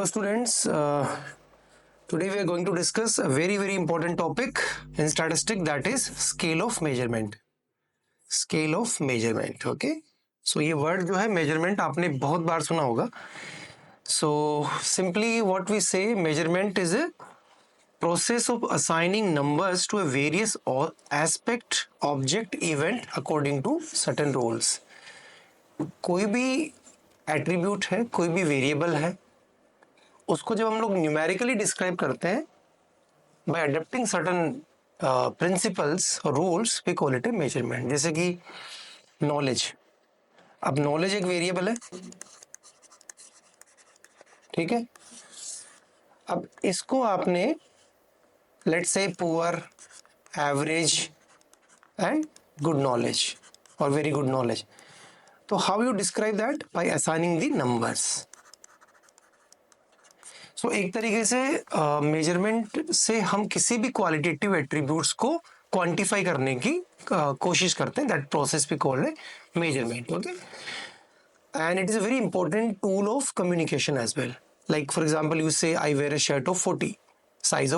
Hello students, today we are going to discuss a very important topic in statistics, that is scale of measurement. Scale of measurement, okay? So ये word जो है measurement आपने बहुत बार सुना होगा. So simply what we say, measurement is a process of assigning numbers to a various aspect, object, event according to certain rules. कोई भी attribute है, कोई भी variable है, उसको जब हम लोग न्यूमेरिकली डिस्क्राइब करते हैं बाय अडॉप्टिंग सर्टेन प्रिंसिपल्स और rules, we call it a measurement. जैसे कि नॉलेज. अब नॉलेज एक वेरिएबल है, ठीक है. अब इसको आपने let's say poor, average and good knowledge और वेरी गुड नॉलेज. तो how you describe that? By assigning the numbers. So एक तरीके से मेजरमेंट से हम किसी भी क्वालिटेटिव एट्रीब्यूट्स को क्वांटिफाई करने की कोशिश करते हैं. That process we call it measurement, okay. And it is a very important tool of communication as well. Like for example, you say I wear a shirt of 40, size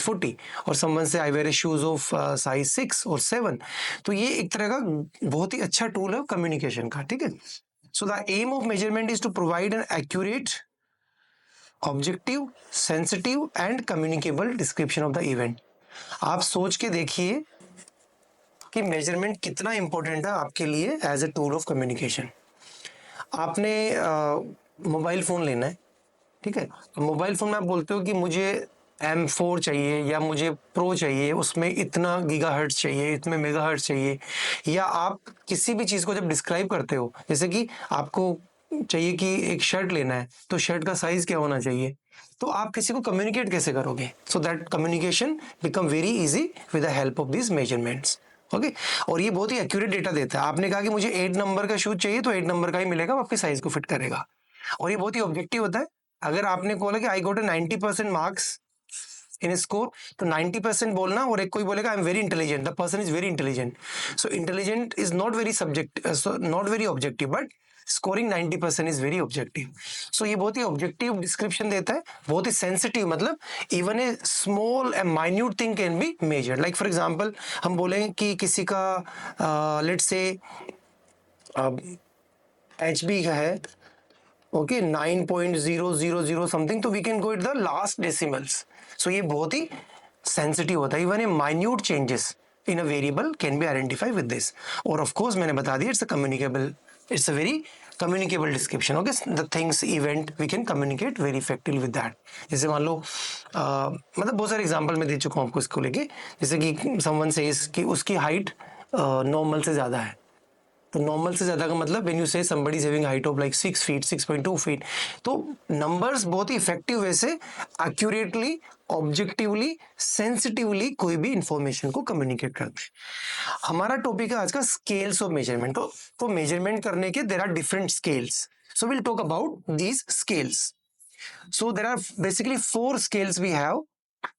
40, और someone say I wear a shoes of size 6 और 7. तो ये एक तरह का बहुत ही अच्छा tool है कम्युनिकेशन का, ठीक है. So the aim of measurement is to provide an accurate, objective, sensitive and communicable description of the event. आप सोच के देखिए कि मेजरमेंट कितना इंपॉर्टेंट है आपके लिए as a tool of communication. आपने मोबाइल फ़ोन लेना है, ठीक है. मोबाइल फ़ोन में आप बोलते हो कि मुझे M4 चाहिए या मुझे प्रो चाहिए, उसमें इतना गीगाहर्ट्ज़ चाहिए, इतने मेगाहर्ट्ज़ चाहिए. या आप किसी भी चीज़ को जब डिस्क्राइब करते हो, जैसे कि आपको चाहिए कि एक शर्ट लेना है, तो शर्ट का साइज क्या होना चाहिए, तो आप किसी को कम्युनिकेट कैसे करोगे? So that communication become very easy with the help of this measurements, okay. और ये बहुत ही एक्यूरेट डेटा देता है. आपने कहा कि मुझे 8 नंबर का शूज चाहिए, तो 8 नंबर का ही मिलेगा, वो आपके साइज को फिट करेगा. और ये बहुत ही ऑब्जेक्टिव होता है. अगर आपने बोला कि I got 90% marks in score, तो 90% बोलना, और एक कोई बोलेगा I am very intelligent, the person is very intelligent. So intelligent is not very subject, not very objective, but scoring 90% is very objective. So ये बहुत ही ऑब्जेक्टिव डिस्क्रिप्शन देता है, बहुत ही सेंसिटिव. मतलब even a small and minute thing can be measured. Like for example, हम बोलें कि किसी का लेट्स से HB का है, ओके, 9.000 समथिंग, तो we can go it the last decimals. So ये बहुत ही सेंसिटिव होता है. Even a minute changes in a variable can be identify with this. और ऑफ कोर्स मैंने बता दिया, it's a communicable, it's a very communicable description, okay. The things, event, we can communicate very effectively with that. जैसे मान लो मतलब बहुत सारे example मैं दे चुका हूँ आपको इसको लेके. जैसे कि समवन सेज कि उसकी हाइट नॉर्मल से ज़्यादा है, तो नॉर्मल से ज़्यादा का मतलब व्हेन यू से somebody is having height of like 6 feet, 6.2 feet. तो नंबर्स बहुत ही इफेक्टिव वे से एक्यूरेटली, ऑब्जेक्टिवली, सेंसिटिवली कोई भी इंफॉर्मेशन को कम्युनिकेट करते हैं. हमारा टॉपिक है आज का स्केल्स ऑफ मेजरमेंट. तो मेजरमेंट करने के there are different scales. So will talk about these scales. So there are basically 4 scales we have.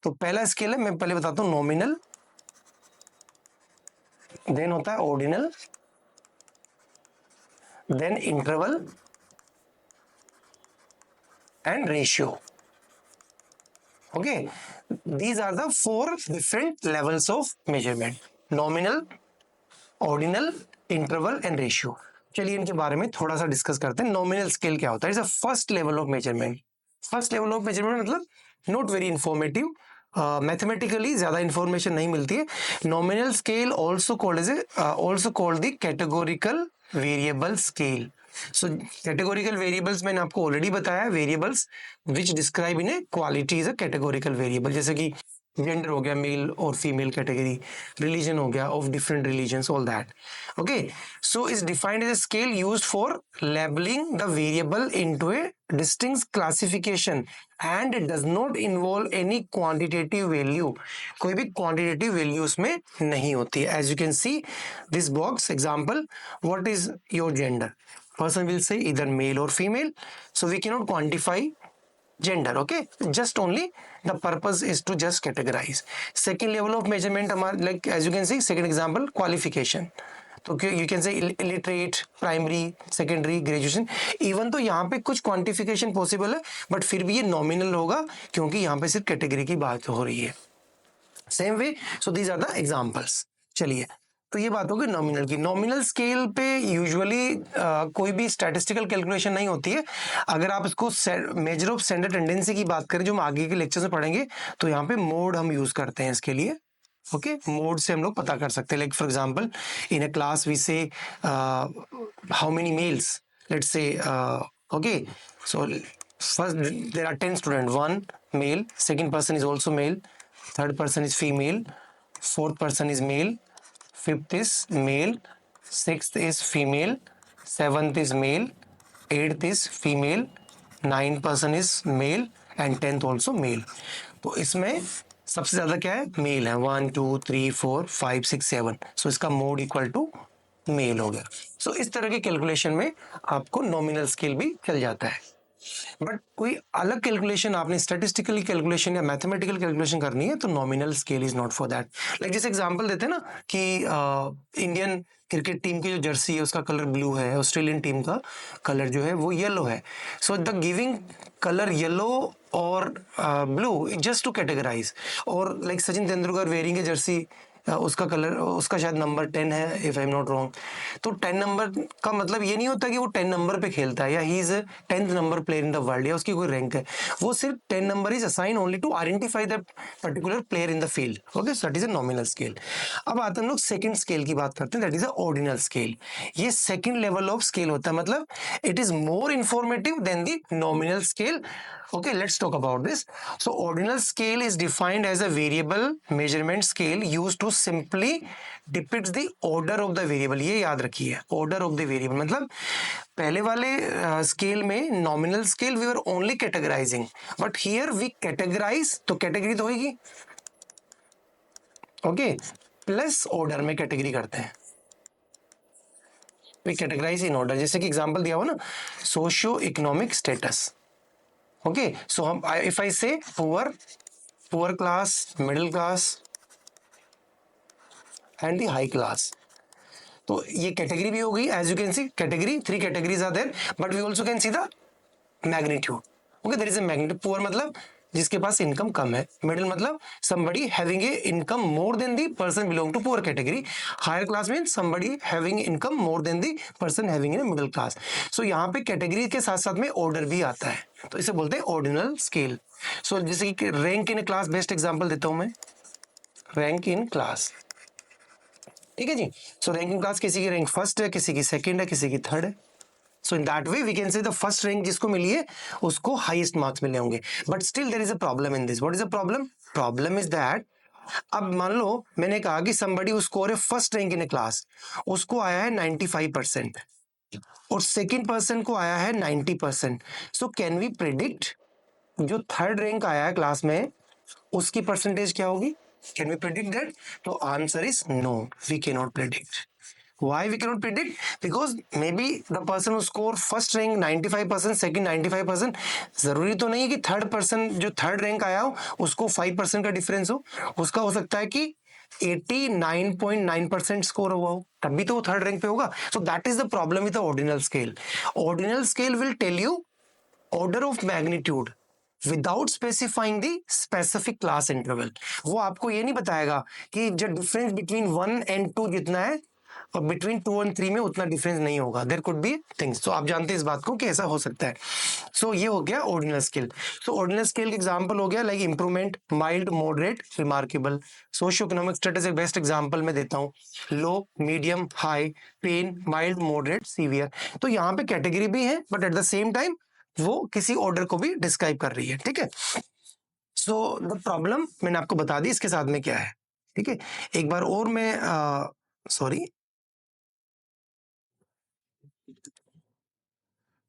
तो पहला स्केल है, मैं पहले बताता हूँ, नॉमिनल, देन होता है ordinal, then interval and ratio. Okay, these are the 4 different levels of measurement: nominal, ordinal, interval and ratio. चलिए इनके बारे में थोड़ा सा डिस्कस करते हैं. नॉमिनल स्केल क्या होता है? It's a first level of measurement. First level of measurement मतलब नॉट वेरी इंफॉर्मेटिव, मैथमेटिकली ज्यादा इंफॉर्मेशन नहीं मिलती है. Nominal scale also called the categorical variable scale. So categorical variables मैंने आपको ऑलरेडी बताया, variables which describe in A quality is a categorical variable. जैसे कि जेंडर हो गया, मेल और फीमेल कैटेगरी, रिलीजन हो गया, of different religions, all that, okay. So is defined as a scale used for labelling the variable into a distinct classification and it does not involve any quantitative value. कोई भी quantitative value उसमें नहीं होती है. As you can see this box example, what is your gender? Person will say either male or female, so we cannot quantify gender, okay. Just only the purpose is to just categorize. Second level of measurement हमारा, like as you can see, second example, qualification. तो you can say illiterate, primary, secondary, graduation. Even तो यहाँ पे कुछ quantification possible है, but फिर भी ये नॉमिनल होगा क्योंकि यहाँ पे सिर्फ कैटेगरी की बात हो रही है। Same way, so these are the examples. चलिए, तो ये बात होगी नॉमिनल की। नॉमिनल स्केल पे यूजुअली कोई भी स्टैटिस्टिकल कैलकुलेशन नहीं होती है। अगर आप इसको मेजर ऑफ स्टैंडर्ड टेंडेंसी की बात करें, जो हम आगे के लेक्चर में पढ़ेंगे, तो यहाँ पे मोड हम यूज करते हैं इसके लिए। ओके, मोड से हम लोग पता कर सकते हैं। Like for example, in a class we say how many males, let's say, okay, so first there are 10 students, one male, second person is also male, third person is female, fourth person is male, fifth is male, sixth is female, seventh is male, eighth is female, ninth person is male and 10th also male। तो इसमें सबसे ज्यादा क्या है, mail है। 1 2 3 4 5 6 7, सो इसका mode equal to mail हो गया। सो इस तरह के कैलकुलेशन में आपको नॉमिनल स्केल भी चल जाता है। बट कोई अलग कैलकुलेशन आपने स्टैटिस्टिकली कैलकुलेशन या मैथमेटिकल कैलकुलेशन करनी है, तो nominal scale is not for that. Like जैसे एग्जांपल देते हैं ना कि इंडियन क्रिकेट टीम की जो जर्सी है उसका कलर ब्लू है, ऑस्ट्रेलियन टीम का कलर जो है वो येलो है। So the giving colour yellow और ब्लू जस्ट टू कैटेगराइज। और लाइक सचिन तेंदुलकर वेयरिंग ए जर्सी, उसका कलर, उसका शायद नंबर 10 है if I am not wrong. तो 10 नंबर का मतलब ये नहीं होता कि वो 10 नंबर पे खेलता है या he is 10th number player in the world या उसकी कोई रैंक है। वो सिर्फ 10 number is assign only to identify that particular player in the field. Okay, so that is a nominal scale. अब आते हैं हम लोग सेकंड स्केल की बात करते हैं, that is a ordinal scale. ये सेकंड लेवल ऑफ स्केल होता है, मतलब it is more informative than the nominal scale. Okay, let's talk about this. So ordinal scale is defined as a variable measurement scale used to simply depicts the order of the variable। ये याद रखिए, order of the variable। मतलब पहले वाले scale में, nominal scale, we were only categorizing, but here we categorize, तो category तो होगी, ओके, प्लस ऑर्डर में कैटेगरी करते हैं। We categorize in order. जैसे कि एग्जांपल दिया हुआ ना, socio economic status. Okay, so हम, if I say poor class, middle class and the high class, तो ये कैटेगरी भी हो गई। As you can see, category, 3 categories are there, but we also can see the magnitude. Okay, there is a magnitude. Poor मतलब जिसके पास income कम है, middle मतलब somebody having a income more than the person belong to poor category, higher class means somebody having income more than the person having in a middle class। so यहाँ पे category के साथ साथ में order भी आता है, तो इसे बोलते हैं ऑर्डिनल स्केल। सो जैसे कि rank in class, best example देता हूं मैं, रैंक इन क्लास, ठीक है जी। सो रैंक इन क्लास, किसी की रैंक फर्स्ट है, किसी की सेकंड है, किसी की थर्ड है। So in that way we can say the first rank जिसको मिली है उसको highest marks मिले होंगे। But still there is a problem in this. What is the problem? Problem is that अब मान लो मैंने कहा कि somebody who score है first rank in a class, उसको आया है 95% और second person को आया है 90%। So can we predict जो थर्ड रैंक आया है क्लास में उसकी परसेंटेज क्या होगी? Can we predict that? तो answer is no, we cannot predict. Why we cannot predict? Because maybe the person who score first rank 95%, second 95%, जरूरी तो नहीं है कि थर्ड पर्सन जो थर्ड रैंक आया हो उसको 5% का डिफरेंस हो। उसका हो सकता है कि 89.9% स्कोर हुआ हो, तब भी तो वो थर्ड रैंक पे होगा। So that is the problem with the ordinal scale. Ordinal scale will tell you order of magnitude without specifying the specific class interval. वो आपको ये नहीं बताएगा कि जो डिफरेंस बिटवीन 1 एंड 2 जितना है और बिटवीन 2 और 3 में उतना डिफरेंस नहीं होगा। There could be things. तो आप जानते हैं इस बात को कि ऐसा हो सकता है। सो ये हो गया ordinal scale. So ordinal scale का एग्जांपल हो गया like improvement, mild, moderate, remarkable. Socio economic status एक बेस्ट एग्जांपल मैं देता हूँ, low, medium, high, pain, mild, moderate, severe. तो यहाँ पे कैटेगरी भी है but at the same time वो किसी ऑर्डर को भी डिस्क्राइब कर रही है, ठीक है। सो द प्रॉब्लम मैंने आपको बता दी इसके साथ में क्या है, ठीक है। एक बार और मैं सॉरी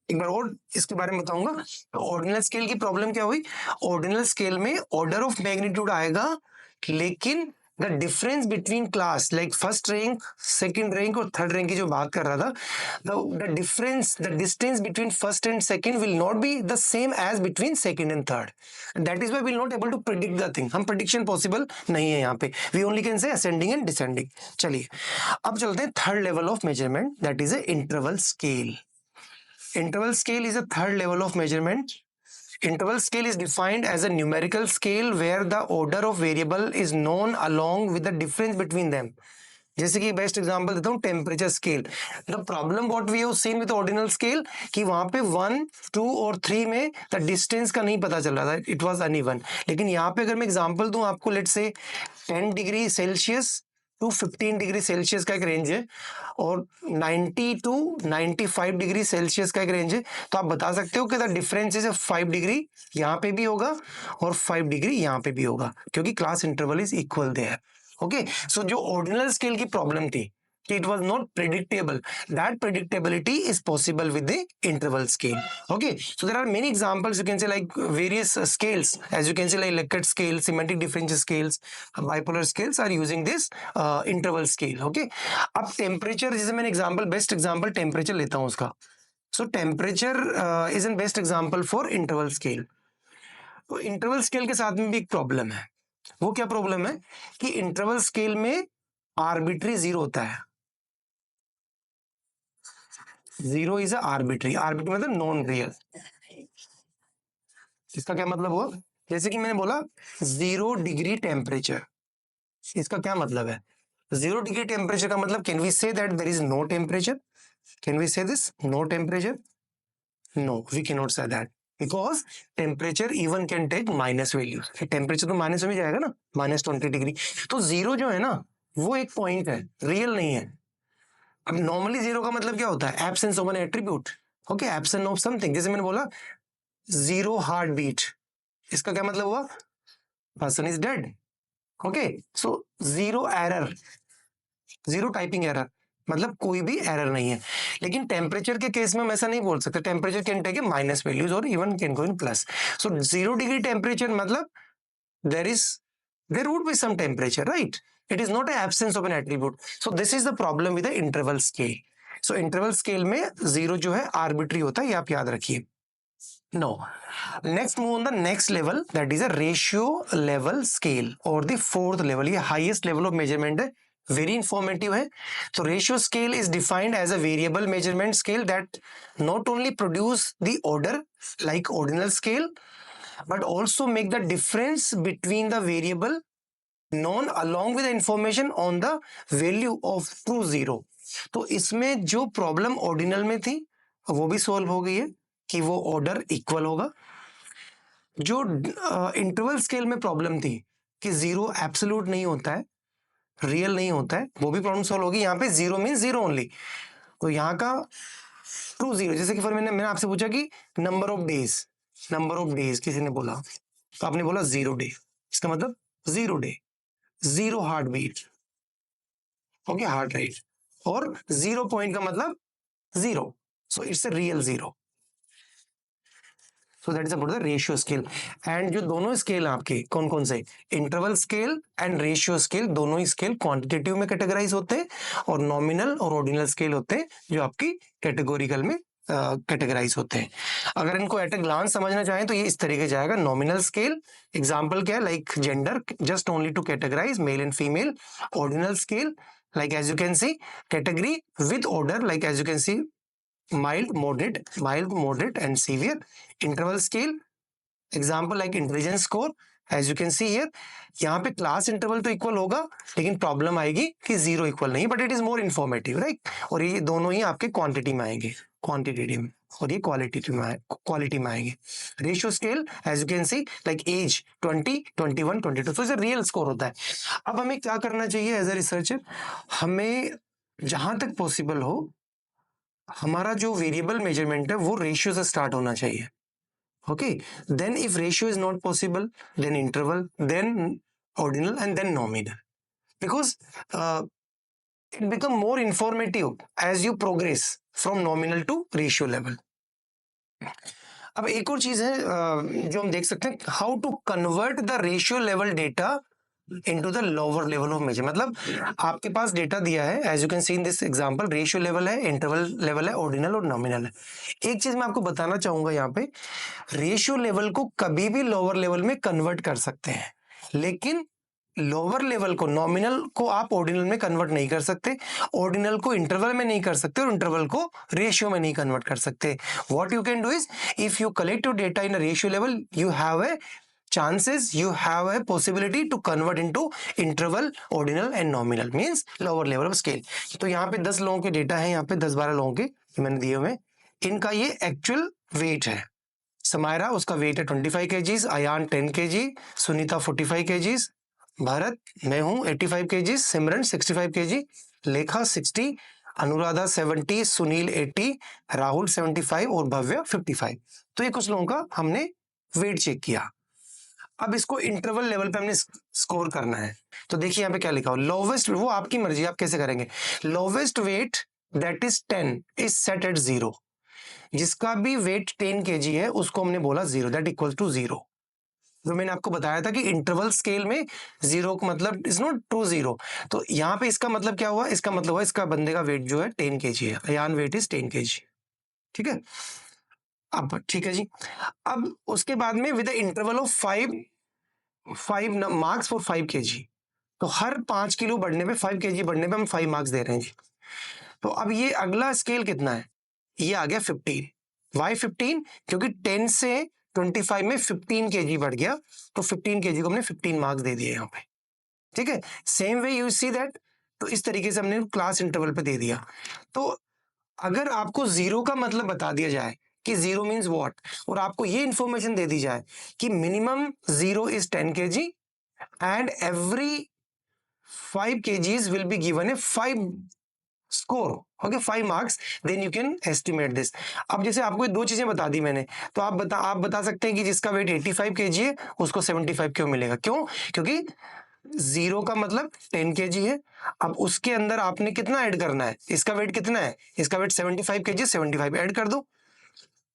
एक बार और इसके बारे में बताऊंगा। तो ऑर्डिनल स्केल की प्रॉब्लम क्या हुई, ऑर्डिनल स्केल में ऑर्डर ऑफ मैग्नीट्यूड आएगा लेकिन the difference between class like first rank, second rank और थर्ड रैंक की जो बात कर रहा था, the difference, the distance between first and second will not be the same as between second and third. That is why will not able to predict the thing. हम prediction possible नहीं है यहाँ पे. We only can say ascending and descending. चलिए अब चलते हैं third level of measurement, that is a interval scale. Interval scale is a third level of measurement. Interval scale is defined as a numerical scale where the order of variable is known along with the difference between them. जैसे कि best example देता हूँ, temperature scale. The problem what we have seen with ordinal scale कि वहां पे 1, 2 और 3 में the distance का नहीं पता चल रहा था, इट वाज अनइवन. लेकिन यहाँ पे अगर मैं एग्जांपल दूं आपको, let's say 10 degree celsius to 15 degree celsius का एक रेंज है और 90 टू 95 डिग्री सेल्सियस का एक रेंज है, तो आप बता सकते हो कि द डिफरेंस इज 5 डिग्री यहाँ पे भी होगा और 5 डिग्री यहाँ पे भी होगा, क्योंकि class interval is equal there. Okay, so जो ऑर्डिनल स्केल की प्रॉब्लम थी कि it was not predictable, that predictability is possible with the interval scale. Okay, so there are many examples you can say, like various scales, as you can say, like Likert scale, symmetric differential scales, bipolar scales are using this interval scale. Okay, अब temperature, जैसे मैंने example, best example temperature लेता हूँ उसका. सो temperature is an best example for interval scale. तो interval scale के साथ में भी एक प्रॉब्लम है. वो क्या प्रॉब्लम है कि इंटरवल स्केल में आर्बिट्री जीरो होता है. Zero is arbitrary. आर्बिट्री मतलब नॉन रियल. इसका क्या मतलब हुआ? जैसे कि मैंने बोला 0 डिग्री टेम्परेचर, इसका क्या मतलब है? 0 डिग्री टेम्परेचर का मतलब, can we say that there is no temperature? Can we say this no temperature? No, we can not say that, because temperature even can take minus values. Temperature तो minus में भी जाएगा ना, -20 degree. तो zero जो है ना, वो एक पॉइंट है, रियल नहीं है. अब नॉर्मली जीरो का मतलब क्या होता है? Absence of N attribute. Okay, absence of something. जैसे मैंने बोला जीरो हार्ट बीट, इसका क्या मतलब हुआ? Person is dead. Okay, so zero error, zero typing error, मतलब कोई भी एरर नहीं है. लेकिन टेम्परेचर के केस में हम ऐसा नहीं बोल सकते. Temperature can take a minus values और even can go in plus. So 0 degree temperature मतलब there would be some temperature, right? It is not an absence of an attribute. So this is the problem with the interval scale. So interval scale में zero जो है arbitrary होता है, ये आप याद रखिए. No. Next, move on the next level, that is a ratio level scale or the fourth level. ये highest level of measurement है, very informative है. So ratio scale is defined as a variable measurement scale that not only produce the order like ordinal scale, but also make the difference between the variable known along with the information on the value of true zero. तो इसमें जो problem ordinal में थी वो भी solve हो गई है कि वो ऑर्डर इक्वल होगा. जो इंटरवल स्केल में प्रॉब्लम थी कि जीरो एब्सोल्यूट नहीं होता है, रियल नहीं होता है, वो भी प्रॉब्लम सॉल्व होगी. यहाँ पे जीरो मीन जीरो ओनली. तो यहाँ का ट्रू जीरो, जैसे कि फिर मैंने आपसे पूछा कि नंबर ऑफ डेज किसी ने बोला, तो आपने बोला 0 डे, इसका मतलब 0 day, 0 heart beat, okay, heart rate, और 0 पॉइंट का मतलब 0. So it's a real zero. So that is about the ratio scale. And जो दोनों स्केल आपके कौन कौन से, interval scale and ratio scale, दोनों ही स्केल क्वांटिटेटिव में कैटेगराइज होते हैं और नॉमिनल और ऑर्डिनल स्केल होते हैं जो आपकी कैटेगोरिकल में कैटेगराइज होते हैं. अगर इनको एट ए ग्लांस समझना चाहें तो ये इस तरीके जाएगा. नॉमिनल स्केल एग्जांपल क्या है, like gender, just only to categorize male and female. Ordinal scale like as you can see category with order, like as you can see mild, moderate and severe. Interval scale example like intelligence score, as you can see here. यहाँ पे class interval तो equal होगा, लेकिन problem आएगी कि zero equal नहीं, but it is more informative, right. और ये दोनों ही आपके क्वांटिटी में आएंगे, क्वांटिटेटिव में, और ये क्वालिटी में आएंगे. Ratio scale as you can see like as 20, 21, 22, तो इसे रियल स्कोर होता है. अब हमें क्या करना चाहिए एज अ रिसर्चर? हमें जहां तक पॉसिबल हो हमारा जो वेरिएबल मेजरमेंट है वो रेशियो से स्टार्ट होना चाहिए. Okay, then if ratio is not possible, then interval, then ordinal, and then nominal, because it become more informative as you progress from nominal to ratio level. अब एक और चीज है जो हम देख सकते हैं, how to convert the ratio level data into the lower level of measure। मतलब आपके पास डेटा दिया है, as you can see in this example, ratio level है, इंटरवल लेवल है, ऑर्डिनल और नॉमिनल है। एक चीज मैं आपको बताना चाहूंगा यहाँ पे, रेशियो लेवल को कभी भी लोअर लेवल में कन्वर्ट कर सकते हैं, लेकिन लोअर लेवल को, नॉमिनल को आप ऑर्डिनल में कन्वर्ट नहीं कर सकते, ऑर्डिनल को इंटरवल में नहीं कर सकते, और इंटरवल को रेशियो में नहीं कन्वर्ट कर सकते। What you can do is, if you collect your data in a ratio level, you have a chances, you have a possibility to convert into interval, ordinal and nominal, means lower level of scale। तो यहाँ पे 10 लोगों के data है, यहाँ पे 10-12 लोगों के मैंने दिए हुए, इनका ये एक्चुअल वेट है। समायरा, उसका वेट है 25 kgs, Ayan 10 kg, Sunita 45 kgs, Bharat, मैं हूँ 85 kgs, सिमरन 65 kg, लेखा 60, अनुराधा 70, सुनील 80, राहुल 75 और भव्य 55। तो ये कुछ लोगों का हमने वेट चेक किया। अब इसको इंटरवल लेवल पे हमने स्कोर करना है। तो देखिए यहाँ पे क्या लिखा हो, लोवेस्ट, वो आपकी मर्जी, आप कैसे करेंगे। Lowest weight that is 10 is set at 0। जिसका भी वेट 10 kg है उसको हमने बोला 0, दैट इक्वल टू 0। तो मैंने आपको बताया था कि इंटरवल स्केल में 0 का मतलब इज नॉट टू 0। तो यहाँ पे इसका मतलब क्या हुआ, इसका मतलब हुआ इसका बंदे का वेट जो है 10 kg है, अयान वेट इज 10 kg। ठीक है, अब ठीक है जी। अब उसके बाद में with interval of 5 marks for 5 kg, तो हर 5 किलो बढ़ने पे, 5 kg बढ़ने पे हम 5 मार्क्स दे रहे हैं जी। तो अब ये अगला स्केल कितना है, ये आ गया 15। वाई 15, क्योंकि 10 से 25 में 15 kg बढ़ गया, तो 15 kg को हमने 15 मार्क्स दे दिए यहाँ पे। ठीक है, same way you see that. तो इस तरीके से हमने क्लास इंटरवल पे दे दिया। तो अगर आपको 0 का मतलब बता दिया जाए कि 0 मीन्स व्हाट, और आपको ये इंफॉर्मेशन दे दी जाए कि minimum 0 is 10 kg and every 5 kgs will be given a 5 score, okay, 5 marks, then you can estimate this। अब जैसे आपको ये दो चीजें बता दी मैंने, तो आप बता सकते हैं कि जिसका वेट 85 kg है उसको 75 क्यों मिलेगा, क्यों, क्योंकि 0 का मतलब 10 kg है। अब उसके अंदर आपने कितना ऐड करना है, इसका वेट कितना है, इसका वेट 75 kg, 75 ऐड कर दो।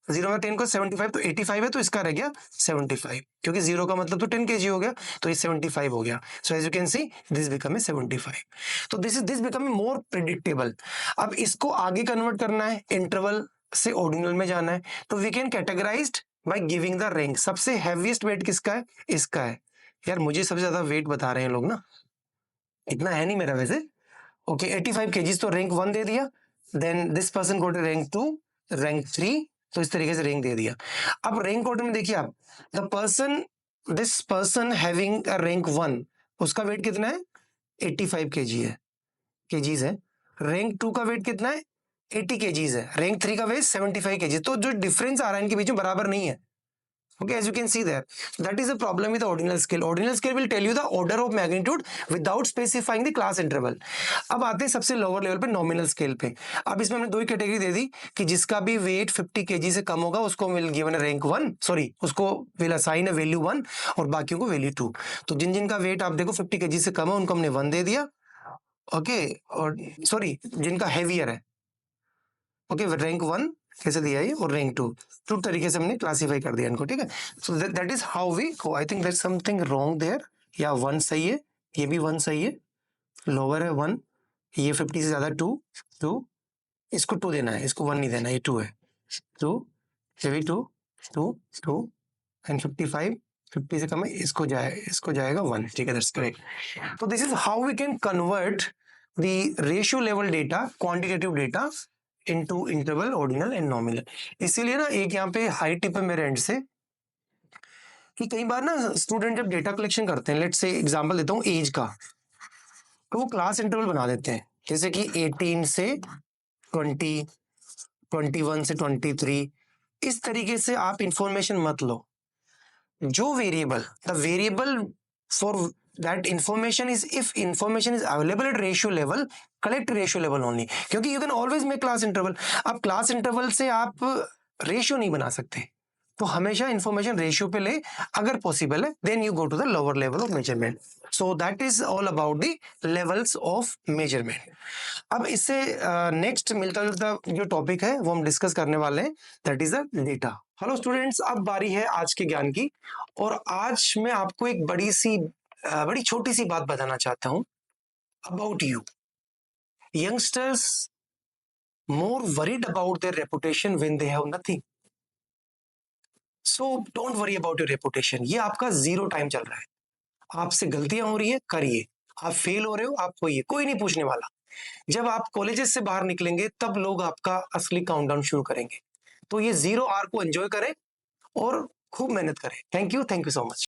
0 में 10 को 75, तो 85 है, तो इसका रह गया 75, क्योंकि 0 का मतलब तो 10 kg हो गया, तो ये 75 हो गया। So as you can see this become a 75। तो this become a more predictable. अब इसको आगे कन्वर्ट करना है, इंटरवल से ऑर्डिनल में जाना है, तो we can categorized by giving the rank. सबसे हैवीएस्ट वेट किसका है, इसका है। यार मुझे सबसे ज्यादा वेट बता रहे हैं लोग ना, इतना है नहीं मेरा वैसे। ओके, 85 kgs, तो रैंक 1 दे दिया, then this person got rank 2, rank 3, तो इस तरीके से रैंक दे दिया। अब रैंक ऑर्डर में देखिए आप, this person having a rank 1, उसका वेट कितना है, 85 kg है, केजीज है। रैंक 2 का वेट कितना है, 80 kgs है। रैंक 3 का वेट 75 kg। तो जो डिफरेंस आ रहा है इनके बीच में बराबर नहीं है। Okay, as you can see there, that is a problem with the ordinal scale। Ordinal scale will tell you the order of magnitude without specifying the class interval। अब आते हैं सबसे लोअर लेवल पे, नॉमिनल स्केल पे। अब इसमें हमने दो ही कैटेगरी दे दी कि जिसका भी वेट 50 kg से कम होगा उसको will given a rank 1, sorry उसको विल असाइन अ वैल्यू 1 और बाकियों को वैल्यू 2। तो जिन जिन का वेट आप देखो 50 kg से कम है उनको हमने 1 दे दिया, ओके, और सॉरी जिनका हैवियर है, ओके, रैंक 1 कैसे दिया है, और रैंक 2 तरीके से हमने क्लासिफाई कर दिया इनको। ठीक है, so that is how we go. I think that something wrong there, या 1 सही है, ये भी 1 सही है, लोअर है 1, ये 50 से ज्यादा 2, इसको 2 देना है, इसको 1 नहीं देना, ये 2 है, 2, ये भी 2, 2 एंड 55, 50 से कम है, इसको जाएगा 1। ठीक है, दैट्स करेक्ट। तो this is how we can convert the ratio level data, quantitative data into interval, ordinal and nominal. इसीलिए ना एक यहाँ पे हाई टिप है मेरे एंड से कि कई बार ना स्टूडेंट जब डेटा कलेक्शन करते हैं, लेट्स से एग्जांपल देता हूँ एज का, तो वो क्लास इंटरवल बना देते हैं, जैसे कि 18 से 20, 21 से 23। इस तरीके से आप इंफॉर्मेशन मत लो। जो variable, the variable for that information is, if information is available at ratio level, collect ratio level only, क्योंकि you can always make class interval। अब class interval से आप रेशियो नहीं बना सकते, तो हमेशा इंफॉर्मेशन रेशियो पे ले, अगर पॉसिबल है then you go to the lower level of measurement. So that is all about the levels of measurement. अब इससे नेक्स्ट मिलता जुलता जो टॉपिक है वो हम डिस्कस करने वाले हैं, that is the data. Hello students, अब बारी है आज के ज्ञान की, और आज मैं आपको एक बड़ी सी बड़ी छोटी सी बात बताना चाहता हूँ about you. Youngsters more worried about their reputation when they have nothing. So don't worry about your reputation. ये आपका जीरो टाइम चल रहा है। आपसे गलतियां हो रही है, करिए। आप फेल हो रहे हो, आप होइए, कोई नहीं पूछने वाला। जब आप कॉलेजेस से बाहर निकलेंगे तब लोग आपका असली काउंटडाउन शुरू करेंगे। तो ये जीरो आर को एंजॉय करें और खूब मेहनत करें। Thank you so much.